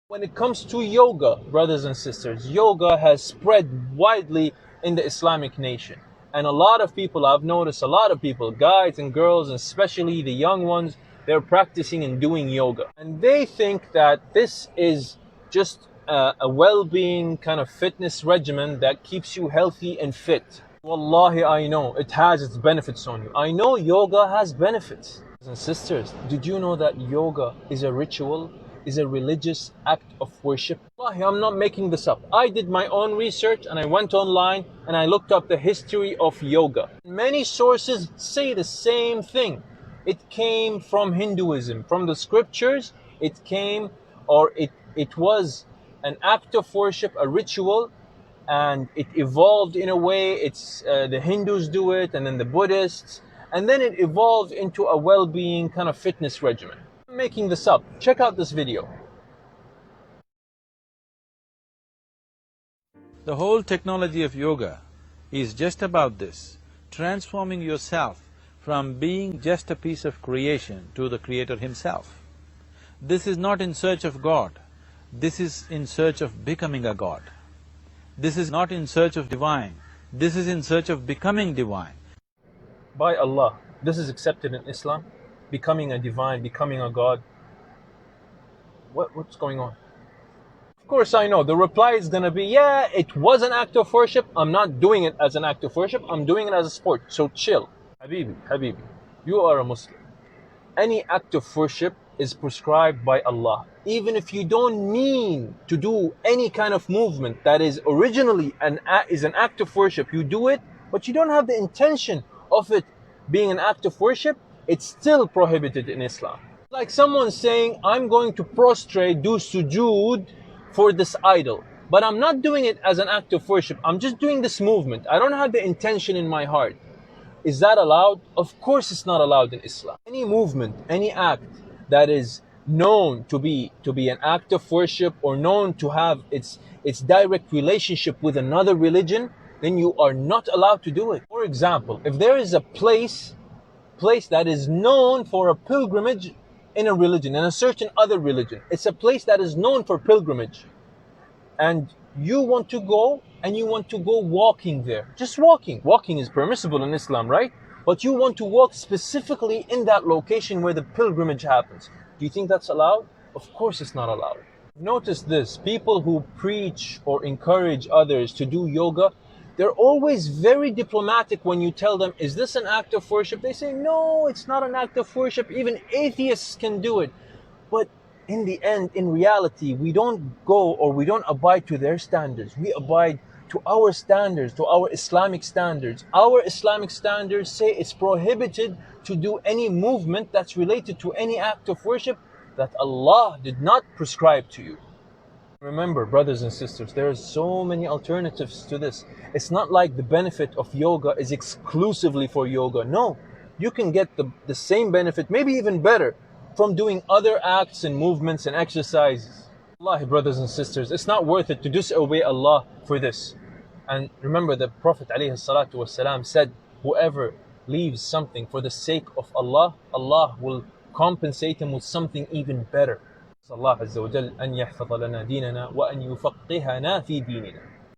When it comes to yoga, brothers and sisters, yoga has spread widely in the Islamic nation. And a lot of people, I've noticed a lot of people, guys and girls, and especially the young ones, they're practicing and doing yoga. And they think that this is just a well being kind of fitness regimen that keeps you healthy and fit. Wallahi, I know it has its benefits on you. I know yoga has benefits. Brothers and sisters, did you know that yoga is a ritual, is a religious act of worship? Wallahi, I'm not making this up. I did my own research and I went online and I looked up the history of yoga. Many sources say the same thing. It came from Hinduism, from the scriptures. It came, or it was an act of worship, a ritual, and it evolved in a way. It's the Hindus do it, and then the Buddhists, and then it evolved into a well-being kind of fitness regimen. I'm making this up. Check out this video. The whole technology of yoga is just about this, transforming yourself from being just a piece of creation to the Creator Himself. This is not in search of God, this is in search of becoming a God. This is not in search of divine, this is in search of becoming divine. By Allah, this is accepted in Islam? Becoming a divine, becoming a God? What's going on? Of course I know, the reply is gonna be, yeah, it was an act of worship, I'm not doing it as an act of worship, I'm doing it as a sport, so chill. Habibi, you are a Muslim. Any act of worship is prescribed by Allah. Even if you don't mean to do any kind of movement that is originally an act of worship, you do it, but you don't have the intention of it being an act of worship, it's still prohibited in Islam. Like someone saying, I'm going to prostrate, do sujood for this idol, but I'm not doing it as an act of worship, I'm just doing this movement. I don't have the intention in my heart. Is that allowed? Of course it's not allowed in Islam. Any movement, any act that is known to be an act of worship or known to have its direct relationship with another religion, then you are not allowed to do it. For example, if there is a place that is known for a pilgrimage in a religion, in a certain other religion, it's a place that is known for pilgrimage, and you want to go and you want to go walking there. Just walking. Walking is permissible in Islam, right? But you want to walk specifically in that location where the pilgrimage happens. Do you think that's allowed? Of course it's not allowed. Notice this, people who preach or encourage others to do yoga, they're always very diplomatic when you tell them, is this an act of worship? They say, no, it's not an act of worship. Even atheists can do it. But in the end, in reality, we don't go or we don't abide to their standards. We abide to our standards, to our Islamic standards. Our Islamic standards say it's prohibited to do any movement that's related to any act of worship that Allah did not prescribe to you. Remember, brothers and sisters, there are so many alternatives to this. It's not like the benefit of yoga is exclusively for yoga. No, you can get the same benefit, maybe even better, from doing other acts and movements and exercises. Wallahi, brothers and sisters, it's not worth it to disobey Allah for this. And remember, the Prophet ﷺ said, whoever leaves something for the sake of Allah, Allah will compensate him with something even better. Allah Azza wa Jal an yahfadha lana dinana wa an yufaqqihana fi dinina.